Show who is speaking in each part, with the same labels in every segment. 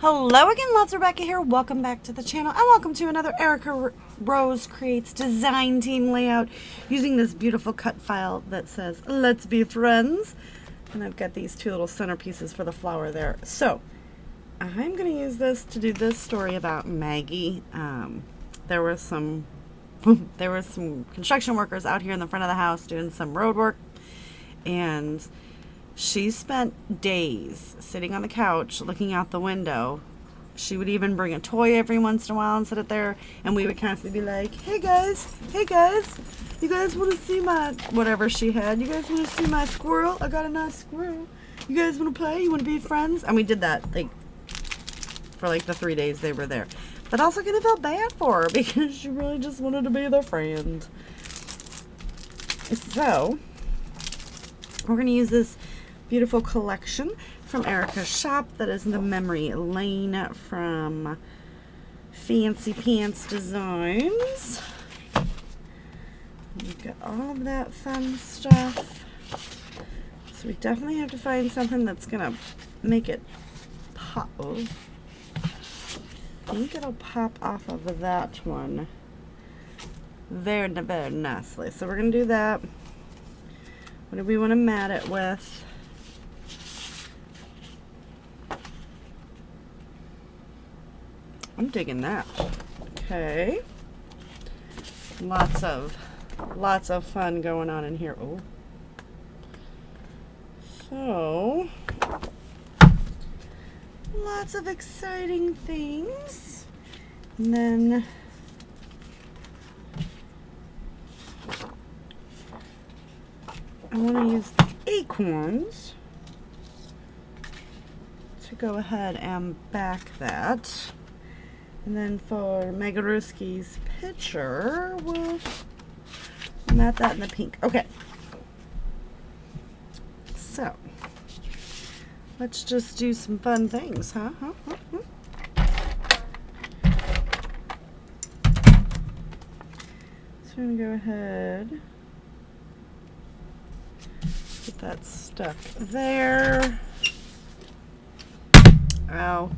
Speaker 1: Hello again, loves. Rebecca here. Welcome back to the channel and welcome to another Erica Rose Creates design team layout using this beautiful cut file that says let's be friends, and I've got these two little centerpieces for the flower there. So I'm going to use this to do this story about Maggie. There were some construction workers out here in the front of the house doing some road work, and she spent days sitting on the couch looking out the window. She would even bring a toy every once in a while and sit it there, and we would constantly be like, hey guys, you guys want to see my, whatever she had, you guys want to see my squirrel? I got a nice squirrel. You guys want to play? You want to be friends? And we did that for the 3 days they were there. But also kind of felt bad for her because she really just wanted to be their friend. So we're going to use this beautiful collection from Erica's shop that is the Memory Lane from Fancy Pants Designs. We've got all of that fun stuff. So we definitely have to find something that's gonna make it pop. I think it'll pop off of that one very nicely. So we're gonna do that. What do we want to mat it with? I'm digging that. Okay. Lots of fun going on in here. Oh. So, lots of exciting things. And then I want to use acorns to go ahead and back that. And then for Megaruski's picture, we'll mat that in the pink. Okay. So, let's just do some fun things, huh? So I'm going to go ahead, get that stuck there. Ow.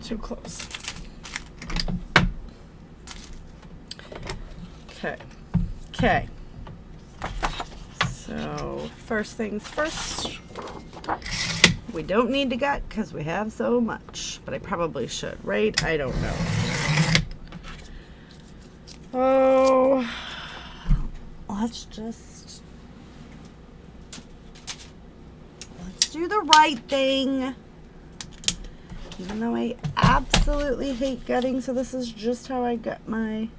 Speaker 1: Too close. Okay. So first things first, we don't need to gut because we have so much, but I probably should, right? I don't know. Oh, let's do the right thing. Even though I absolutely hate gutting, so this is just how I gut I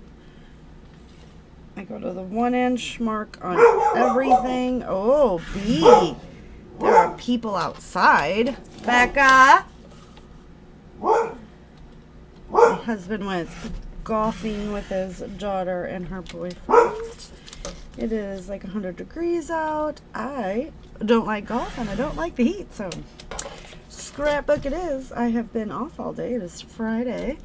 Speaker 1: go to the 1 inch mark on everything. Oh, B. There are people outside. Becca. My husband went golfing with his daughter and her boyfriend. It is like 100 degrees out. I don't like golf and I don't like the heat, so scrapbook it is. I have been off all day. It is Friday,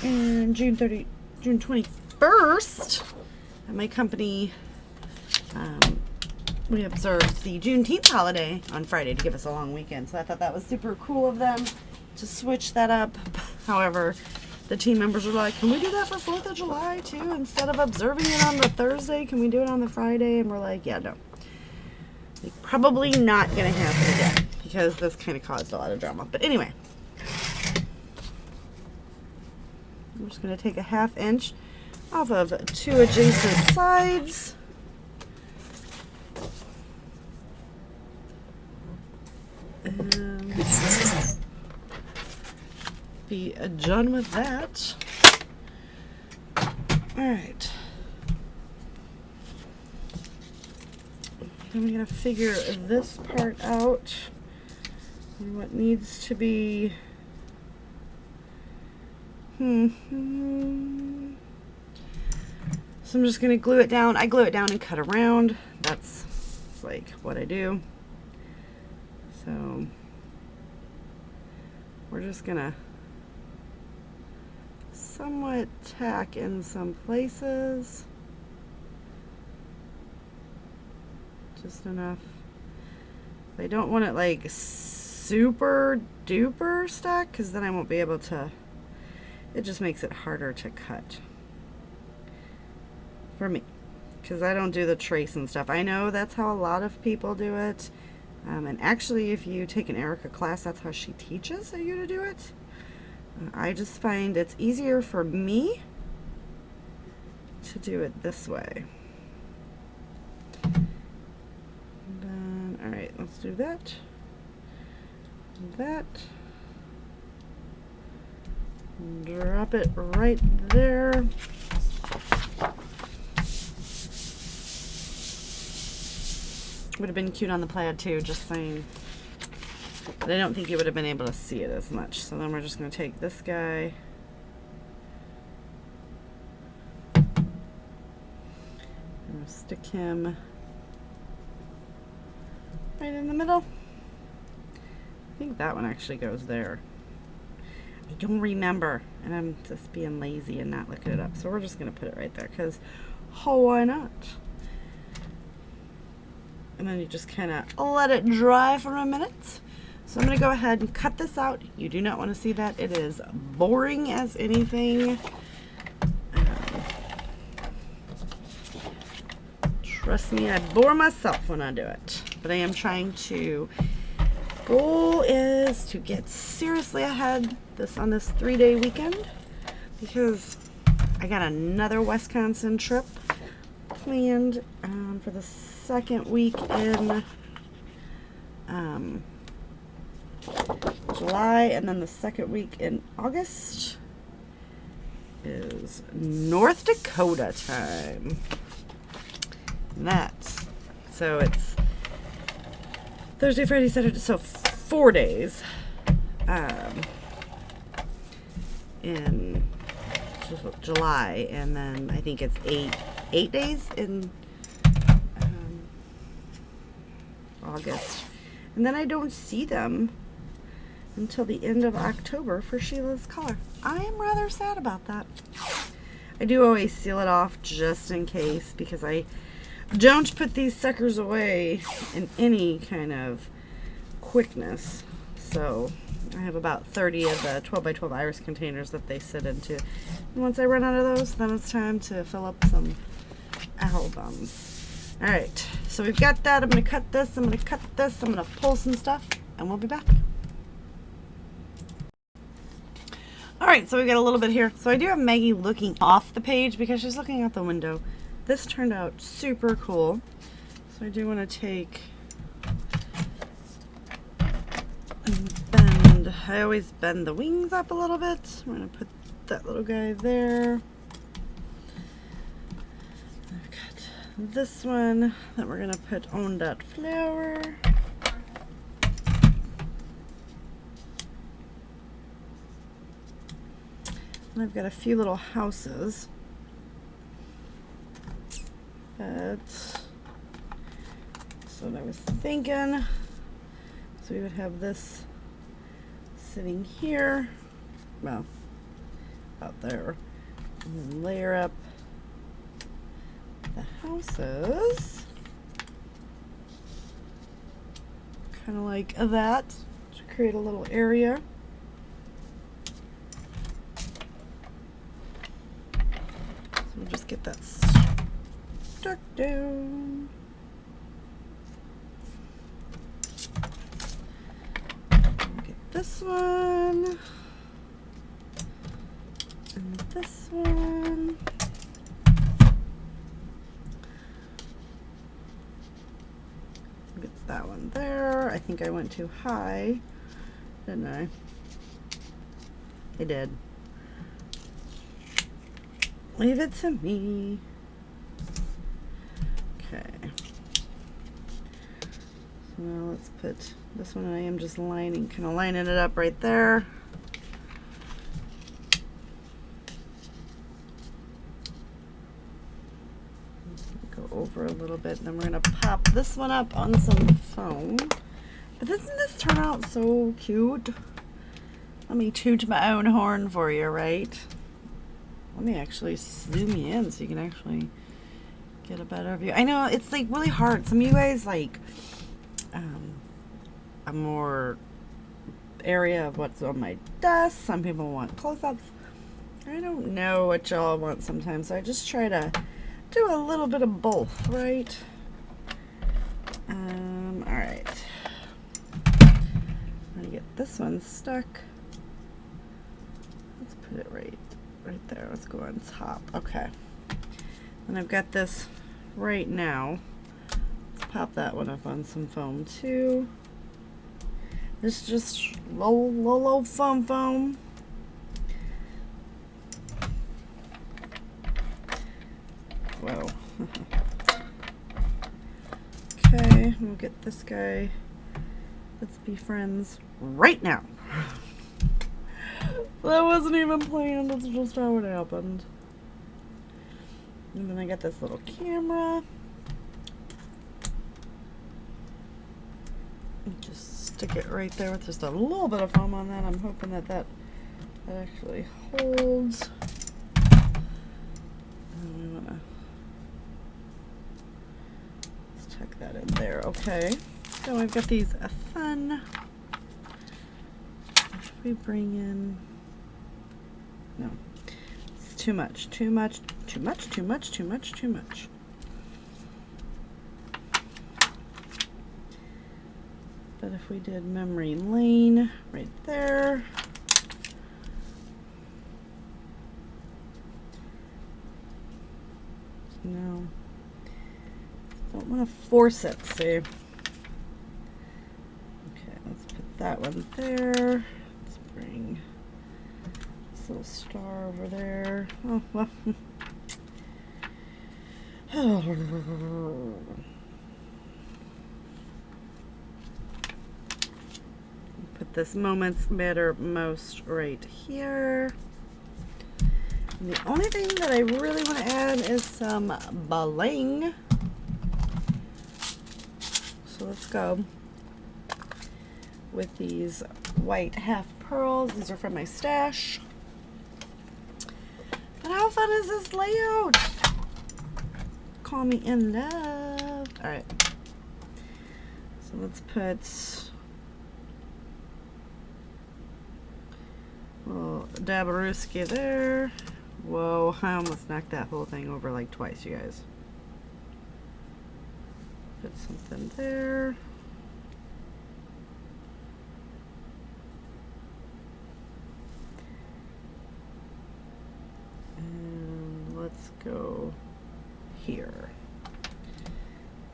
Speaker 1: and June 21st. At my company, we observed the Juneteenth holiday on Friday to give us a long weekend. So I thought that was super cool of them to switch that up. However, the team members were like, "Can we do that for 4th of July too? Instead of observing it on the Thursday, can we do it on the Friday?" And we're like, "Yeah, no. Probably not going to happen again." Because this kind of caused a lot of drama. But anyway, I'm just going to take a 1/2 inch off of 2 adjacent sides. And be done with that. Alright. Then we're going to figure this part out. And what needs to be so I'm just gonna glue it down. I glue it down and cut around. That's like what I do. So we're just gonna somewhat tack in some places. Just enough. I don't want it like super duper stuck, because then I won't be able to, it just makes it harder to cut for me, because I don't do the trace and stuff. I know that's how a lot of people do it, and actually if you take an Erica class, that's how she teaches you to do it. I just find it's easier for me to do it this way. And then, all right, let's do that. That. Drop it right there. Would have been cute on the plaid too, just saying. But I don't think you would have been able to see it as much. So then we're just going to take this guy. I'm going to stick him right in the middle. I think that one actually goes there. I don't remember, and I'm just being lazy and not looking it up. So we're just going to put it right there, because why not? And then you just kind of let it dry for a minute. So I'm going to go ahead and cut this out. You do not want to see that. It is boring as anything. Trust me, I bore myself when I do it. But I am trying to, goal is to get seriously ahead on this 3-day weekend, because I got another Wisconsin trip planned for the second week in July, and then the second week in August is North Dakota time. So it's Thursday, Friday, Saturday, so 4 days in July, and then I think it's eight days in August, and then I don't see them until the end of October for Sheila's color. I am rather sad about that. I do always seal it off just in case, because I don't put these suckers away in any kind of quickness. So I have about 30 of the 12x12 iris containers that they sit into. And once I run out of those, then it's time to fill up some albums. All right, so we've got that. I'm going to cut this. I'm going to cut this. I'm going to pull some stuff, and we'll be back. All right, so we got a little bit here. So I do have Maggie looking off the page because she's looking out the window. This turned out super cool. So I do want to take and bend. I always bend the wings up a little bit. I'm going to put that little guy there. I've got this one that we're going to put on that flower. And I've got a few little houses. That's what I was thinking. So we would have this sitting here, well, out there, and then layer up the houses, kind of like that, to create a little area. So we'll just get that stuck down. Get this one and this one. Get that one there. I think I went too high, didn't I? I did. Leave it to me. Okay. So now let's put this one. I am just lining, kind of lining it up right there. Go over a little bit, and then we're gonna pop this one up on some foam. But doesn't this turn out so cute? Let me toot my own horn for you, right? Let me actually zoom you in so you can actually get a better view. I know it's like really hard. Some of you guys like a more area of what's on my desk. Some people want close-ups. I don't know what y'all want sometimes, so I just try to do a little bit of both, right? All right. I'm gonna get this one stuck. Let's put it right there. Let's go on top. Okay. And I've got this right now. Let's pop that one up on some foam too. This is just low foam. Whoa. Okay, we'll get this guy. Let's be friends right now. That wasn't even planned. That's just how it happened. And then I got this little camera. Just stick it right there with just a little bit of foam on that. I'm hoping that actually holds. And we want to tuck that in there. Okay. So I've got these fun. If we bring in, no, it's too much. But if we did memory lane right there, no, don't want to force it, see. Okay, let's put that one there. Let's bring this little star over there. Oh, well. Put this Moments Matter Most right here. And the only thing that I really want to add is some bling. So let's go with these white half pearls. These are from my stash. But how fun is this layout? Call me in love. All right. So let's put a little Dabaruski there. Whoa, I almost knocked that whole thing over like twice, you guys. Put something there. And let's go here.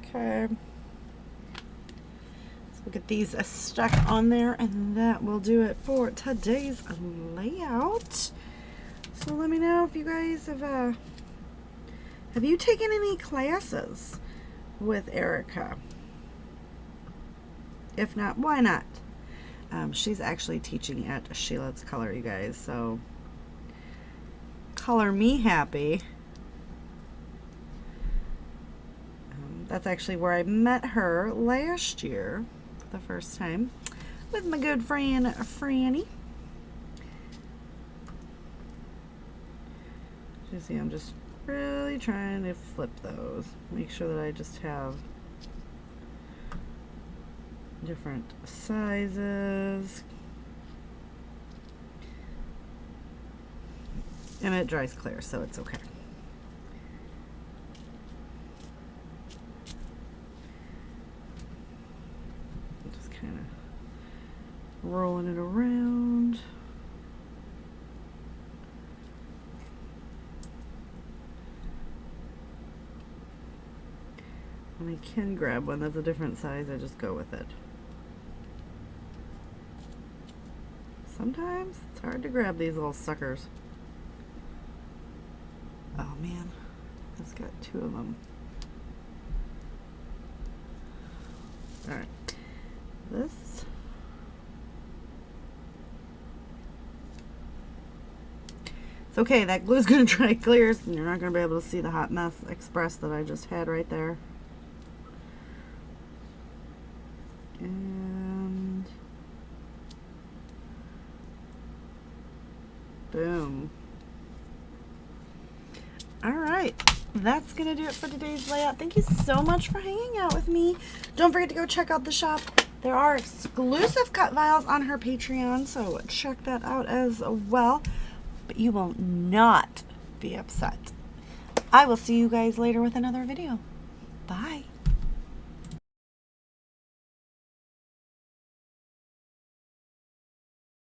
Speaker 1: Okay. So we'll get these stuck on there, and that will do it for today's layout. So let me know if you guys have you taken any classes with Erica? If not, why not? She's actually teaching at Sheila's Color, you guys, so color me happy. That's actually where I met her last year for the first time with my good friend Franny. You see, I'm just really trying to flip those. Make sure that I just have different sizes. And it dries clear, so it's okay. Just kind of rolling it around. When I can grab one that's a different size, I just go with it. Sometimes it's hard to grab these little suckers. Oh man, it's got two of them. Alright, this. It's okay, that glue's gonna dry clear, and you're not gonna be able to see the Hot Mess Express that I just had right there. And boom. All right, that's going to do it for today's layout. Thank you so much for hanging out with me. Don't forget to go check out the shop. There are exclusive cut files on her Patreon, so check that out as well. But you will not be upset. I will see you guys later with another video. Bye.